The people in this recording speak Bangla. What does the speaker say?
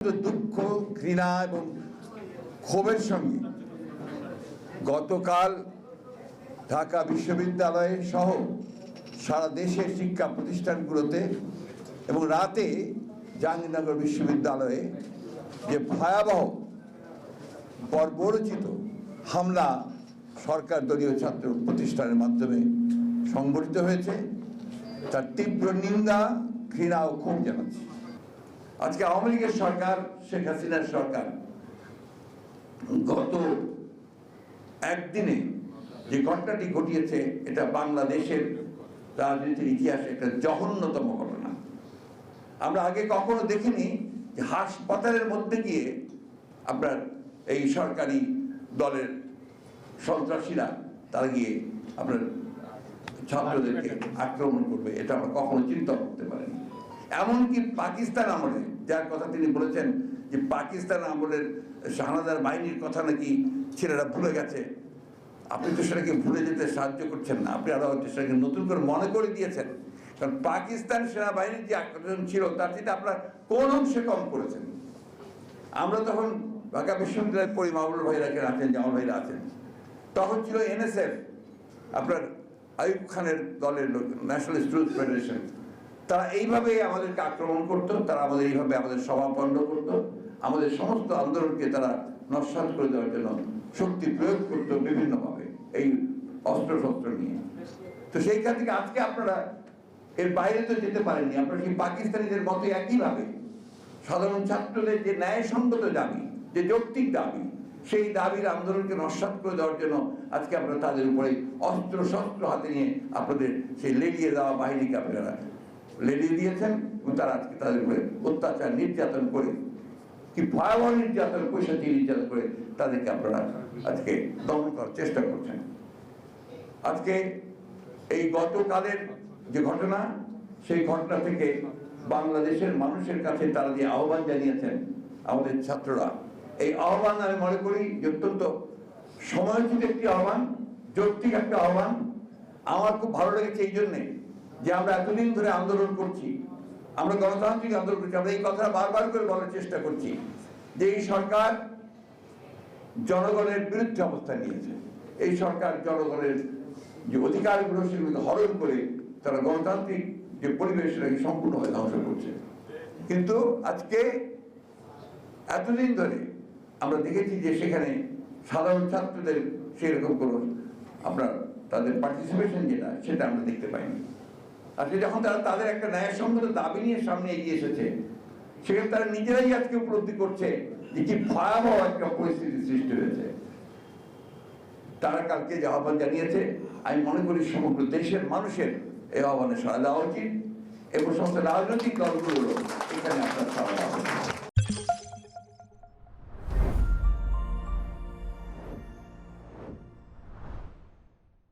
দুঃখ, ঘৃণা এবং ক্ষোভের সঙ্গে গতকাল ঢাকা বিশ্ববিদ্যালয় সহ সারা দেশের শিক্ষা প্রতিষ্ঠানগুলোতে এবং রাতে জাহাঙ্গীরনগর বিশ্ববিদ্যালয়ে যে ভয়াবহ বর্বরচিত হামলা সরকার দলীয় ছাত্র প্রতিষ্ঠানের মাধ্যমে সংগঠিত হয়েছে, তার তীব্র নিন্দা, ঘৃণা ও ক্ষোভ জানাচ্ছি। আজকে আওয়ামী লীগের সরকার, শেখ হাসিনার সরকার গত একদিনে যে ঘটনাটি ঘটিয়েছে, এটা বাংলাদেশের রাজনীতির ইতিহাসে একটা জঘন্যতম ঘটনা। আমরা আগে কখনো দেখিনি যে হাসপাতালের মধ্যে গিয়ে আপনার এই সরকারি দলের সন্ত্রাসীরা তারা গিয়ে আপনার ছাত্রদেরকে আক্রমণ করবে, এটা আমরা কখনো চিন্তা করতে পারিনি। এমনকি পাকিস্তান আমলে, যার কথা তিনি বলেছেন যে পাকিস্তান আমলের শাহনাদার বাহিনীর কথা নাকি ছেলেরা ভুলে গেছে, আপনি তো সেটাকে ভুলে যেতে সাহায্য করছেন না, আপনি আরো সেটাকে নতুন করে মনে করে দিয়েছেন। কারণ পাকিস্তান সেনাবাহিনীর যে আক্রমণ ছিল তার থেকে আপনার কোন অংশে কম করেছেন। আমরা তখন ঢাকা বিশ্ববিদ্যালয়ের পড়ি, মাহবুবুর ভাইরা আছেন, জামাল ভাইরা আছেন, তখন ছিল NSF, আপনার আইয়ুব খানের দলের লোক, ন্যাশনাল স্টুডেন্টস ফেডারেশন। তারা এইভাবে আমাদেরকে আক্রমণ করতো, তারা আমাদের এইভাবে আমাদের সভা বন্ধ করতো, আমাদের সমস্ত আন্দোলনকে তারা নস্যাৎ করে দেওয়ার জন্য শক্তি প্রয়োগ করতো বিভিন্নভাবে এই অস্ত্র শস্ত্র নিয়ে। তো সেইখান থেকে আজকে আপনারা এর বাইরে তো যেতে পারেননি, আপনারা সেই পাকিস্তানিদের মতো একইভাবে সাধারণ ছাত্রদের যে ন্যায়সঙ্গত দাবি, যে যৌক্তিক দাবি, সেই দাবির আন্দোলনকে নস্যাৎ করে দেওয়ার জন্য আজকে আপনারা তাদের উপরে অস্ত্র শস্ত্র হাতে নিয়ে আপনাদের সেই লেলিয়ে দেওয়া বাহিনীকে আপনারা লেলিয়ে দিয়েছেন এবং তারা আজকে তাদের উপরে অত্যাচার নির্যাতন করে, কি ভয়াবহ নির্যাতন, পয়সা দিয়ে নির্যাতন করে তাদেরকে আপনারা আজকে দমন করার চেষ্টা করছেন। আজকে এই গতকালের যে ঘটনা, সেই ঘটনা থেকে বাংলাদেশের মানুষের কাছে তারা যে আহ্বান জানিয়েছেন আমাদের ছাত্ররা, এই আহ্বান আমি মনে করি অত্যন্ত সময়োচিত একটি আহ্বান, যৌক্তিক একটা আহ্বান। আমার খুব ভালো লেগেছে এই জন্যে যে আমরা এতদিন ধরে আন্দোলন করছি, আমরা গণতান্ত্রিক আন্দোলন করছি, আমরা এই কথাটা বারবার করে বলার চেষ্টা করছি যে এই সরকার জনগণের বিরুদ্ধে অবস্থান নিয়েছে। এই সরকার জনগণের যে অধিকারগুলো সেগুলোকে হরণ করে তারা গণতান্ত্রিক যে পরিবেশ সেটাকে সম্পূর্ণভাবে ধ্বংস করছে। কিন্তু আজকে এতদিন ধরে আমরা দেখেছি যে সেখানে সাধারণ ছাত্রদের সেরকম কোনো আপনার তাদের পার্টিসিপেশন যেটা, সেটা আমরা দেখতে পাইনি। আজকে যখন তারা তাদের একটা ন্যায়সঙ্গত দাবি নিয়ে সামনে এগিয়ে এসেছে, সেখানে তারা নিজেরাই আজকে উপলব্ধি করছে যে কি ভয়াবহ একটা পরিস্থিতি সৃষ্টি হয়েছে। তারা কালকে যে আহ্বান জানিয়েছে, আমি মনে করি সমগ্র দেশের মানুষের এই আহ্বানে সাড়া দেওয়া উচিত এবং সমস্ত রাজনৈতিক দলগুলো এখানে আপনার সাড়া দেওয়া উচিত।